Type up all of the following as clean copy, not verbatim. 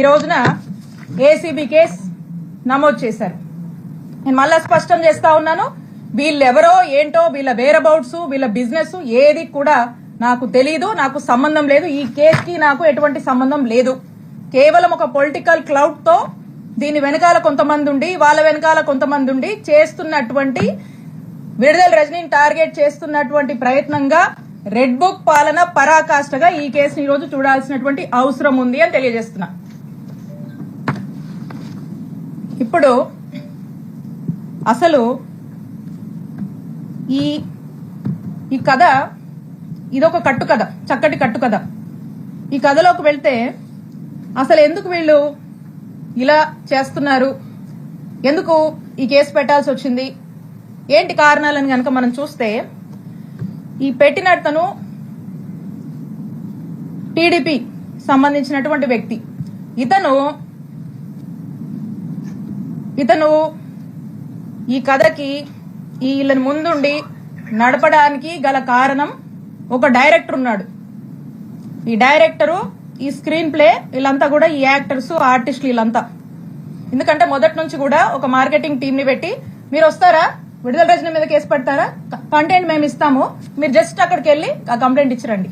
ఈ రోజున ACB case నమోదు చేశారు. నేను మళ్ళా స్పష్టం చేస్తా ఉన్నాను, వీళ్ళెవరో ఏంటో, వీళ్ళ వేరబౌట్స్, వీళ్ళ బిజినెస్ ఏది కూడా నాకు తెలీదు, నాకు సంబంధం లేదు. ఈ కేసుకి నాకు ఎటువంటి సంబంధం లేదు. కేవలం ఒక పొలిటికల్ క్లౌడ్ తో దీని వెనకాల కొంతమంది ఉండి, వాళ్ళ వెనకాల కొంతమంది ఉండి చేస్తున్నటువంటి, విడుదల రజనీని టార్గెట్ చేస్తున్నటువంటి ప్రయత్నంగా రెడ్ బుక్ పాలన పరాకాష్ఠగా ఈ కేసుని ఈ రోజు చూడాల్సినటువంటి అవసరం ఉంది అని తెలియజేస్తున్నా. ఇప్పుడు అసలు ఈ కథ ఇదొక కట్టు కథ, చక్కటి కట్టు కథ. ఈ కథలోకి వెళ్తే అసలు ఎందుకు వీళ్ళు ఇలా చేస్తున్నారు, ఎందుకు ఈ కేసు పెట్టాల్సి వచ్చింది, ఏంటి కారణాలని కనుక మనం చూస్తే, ఈ పెట్టినతను టీడీపీ సంబంధించినటువంటి వ్యక్తి. ఇతను ఈ కథకి వీళ్ళని ముందుండి నడపడానికి గల కారణం ఒక డైరెక్టర్ ఉన్నాడు. ఈ డైరెక్టరు, ఈ స్క్రీన్ ప్లే, వీళ్ళంతా కూడా ఈ యాక్టర్స్, ఆర్టిస్టులు వీళ్ళంతా. ఎందుకంటే మొదటి నుంచి కూడా ఒక మార్కెటింగ్ టీం ని పెట్టి, మీరు వస్తారా, విడుదల రజనీ మీద కేసు పెడతారా, కంటెంట్ మేము ఇస్తాము, మీరు జస్ట్ అక్కడికి వెళ్ళి ఆ కంప్లైంట్ ఇచ్చిరండి,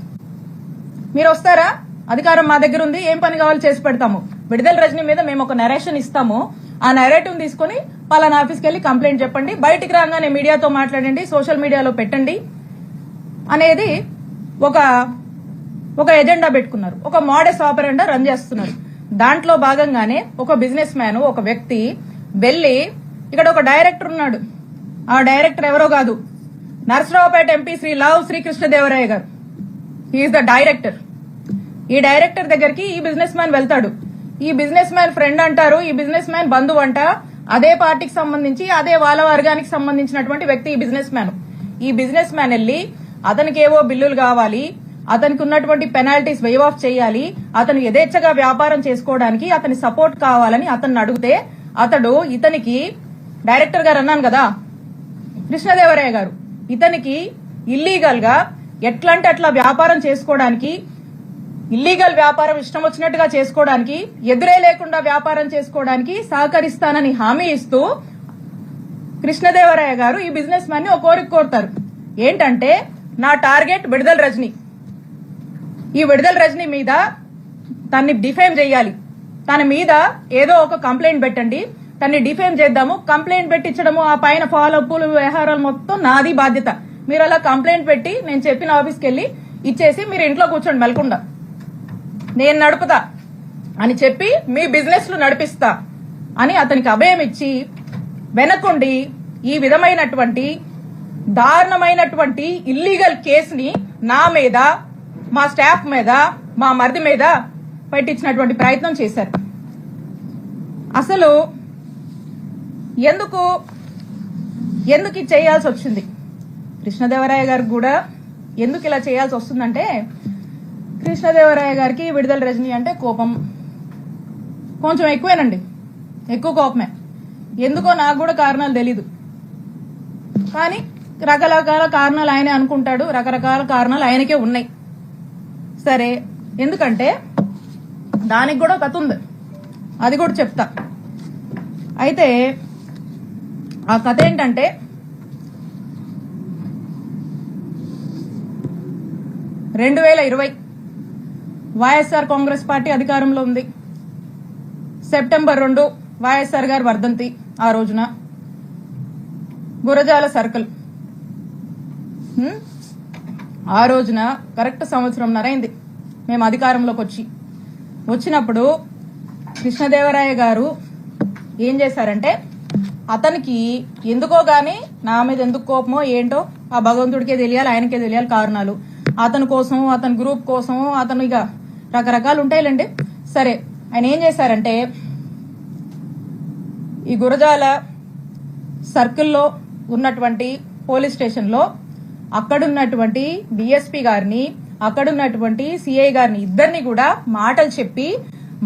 మీరు వస్తారా, అధికారం మా దగ్గర ఉంది, ఏం పని కావాలో చేసి పెడతాము, విడుదల రజనీ మీద మేము ఒక నరేషన్ ఇస్తాము, ఆ నరేటివ్ తీసుకుని పలానా ఆఫీస్కి వెళ్ళి కంప్లైంట్ చెప్పండి, బయటికి రాగానే మీడియాతో మాట్లాడండి, సోషల్ మీడియాలో పెట్టండి అనేది ఒక ఎజెండా పెట్టుకున్నారు. ఒక మోడస్ ఆపరెండా రన్ చేస్తున్నారు. దాంట్లో భాగంగానే ఒక బిజినెస్ మ్యాన్, ఒక వ్యక్తి వెళ్లి, ఇక్కడ ఒక డైరెక్టర్ ఉన్నాడు, ఆ డైరెక్టర్ ఎవరో కాదు, నరసరావుపేట ఎంపీ శ్రీ లావు శ్రీకృష్ణదేవరాయ గారు. He is the director. ఈ డైరెక్టర్ దగ్గరికి ఈ బిజినెస్ మ్యాన్ వెళ్తాడు. ఈ బిజినెస్ మ్యాన్ ఫ్రెండ్ అంటారు, ఈ బిజినెస్ మ్యాన్ బంధువు అంట, అదే పార్టీకి సంబంధించి, అదే వాళ్ళ వర్గానికి సంబంధించినటువంటి వ్యక్తి ఈ బిజినెస్ మ్యాన్. ఈ బిజినెస్ మ్యాన్ వెళ్లి, అతనికి ఏవో బిల్లులు కావాలి, అతనికి ఉన్నటువంటి పెనాల్టీస్ వేవ్ ఆఫ్ చేయాలి, అతను యథేచ్ఛగా వ్యాపారం చేసుకోవడానికి అతని సపోర్ట్ కావాలని అతన్ని అడిగితే, అతడు ఇతనికి, డైరెక్టర్ గారు అన్నాను కదా కృష్ణదేవరాయ గారు, ఇతనికి ఇల్లీగల్ గా ఎట్లంటే అట్లా వ్యాపారం చేసుకోవడానికి, ఇల్లీగల్ వ్యాపారం ఇష్టం వచ్చినట్టుగా చేసుకోవడానికి, ఎదురే లేకుండా వ్యాపారం చేసుకోవడానికి సహకరిస్తానని హామీ ఇస్తూ కృష్ణదేవరాయ గారు ఈ బిజినెస్ మ్యాన్ ని ఒక కోరిక కోరుతారు. ఏంటంటే, నా టార్గెట్ విడుదల రజనీ, ఈ విడుదల రజనీ మీద తన్ని డిఫేమ్ చేయాలి, తన మీద ఏదో ఒక కంప్లైంట్ పెట్టండి, తన్ని డిఫేమ్ చేద్దాము, కంప్లైంట్ పెట్టించడము, ఆ పైన ఫాలోఅప్లు, వ్యవహారాలు మొత్తం నాది బాధ్యత, మీరు అలా కంప్లైంట్ పెట్టి నేను చెప్పిన ఆఫీస్కి వెళ్లి ఇచ్చేసి మీరు ఇంట్లో కూర్చోండి మెలకుండా, నేను నడుపుతా అని చెప్పి మీ బిజినెస్ లు నడిపిస్తా అని అతనికి అభయం ఇచ్చి వెనకుండి ఈ విధమైనటువంటి దారుణమైనటువంటి ఇల్లీగల్ కేసుని నా మీద, మా స్టాఫ్ మీద, మా మరిది మీద పెట్టించినటువంటి ప్రయత్నం చేశారు. అసలు ఎందుకు చేయాల్సి వచ్చింది, కృష్ణదేవరాయ గారికి కూడా ఎందుకు ఇలా చేయాల్సి వస్తుందంటే, కృష్ణదేవరాయ గారికి విడుదల రజనీ అంటే కోపం కొంచెం ఎక్కువేనండి, ఎక్కువ కోపమే. ఎందుకో నాకు కూడా కారణాలు తెలీదు, కానీ రకరకాల కారణాలు ఆయనే అనుకుంటాడు, రకరకాల కారణాలు ఆయనకే ఉన్నాయి. సరే, ఎందుకంటే దానికి కూడా కథ ఉంది, అది కూడా చెప్తా. అయితే ఆ కథ ఏంటంటే, వైఎస్ఆర్ కాంగ్రెస్ పార్టీ అధికారంలో ఉంది. సెప్టెంబర్ 2 వైఎస్ఆర్ గారు వర్ధంతి. ఆ రోజున గురజాల సర్కిల్, ఆ రోజున కరెక్ట్ సంవత్సరంన్నర అయింది మేము అధికారంలోకి వచ్చినప్పుడు కృష్ణదేవరాయ గారు ఏం చేశారంటే, అతనికి ఎందుకో గాని నా మీద ఎందుకు కోపమో ఏంటో ఆ భగవంతుడికే తెలియాలి, ఆయనకే తెలియాలి కారణాలు. అతని కోసం, అతని గ్రూప్ కోసం, అతను ఇక రకరకాలు ఉంటాయిలేండి. సరే, ఆయన ఏం చేశారంటే, ఈ గురజాల సర్కిల్లో ఉన్నటువంటి పోలీస్ స్టేషన్ లో అక్కడున్నటువంటి డిఎస్పీ గారిని, అక్కడున్నటువంటి సిఐ గారిని, ఇద్దరిని కూడా మాటలు చెప్పి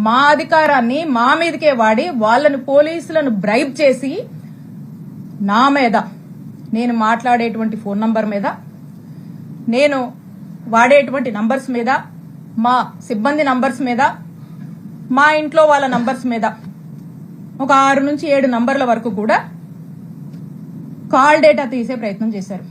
మా అధికారాన్ని మా మీదకే వాడి వాళ్ళని, పోలీసులను బ్రైబ్ చేసి నా మీద, నేను మాట్లాడేటువంటి ఫోన్ నంబర్ మీద, నేను వాడేటువంటి నంబర్స్ మీద, మా సిబ్బంది నంబర్స్ మీద మా ఇంట్లో వాళ్ళ నంబర్స్ మీద ఒక 6 నుంచి 7 నంబర్ల వరకు కూడా కాల్ డేటా తీసే ప్రయత్నం చేశారు.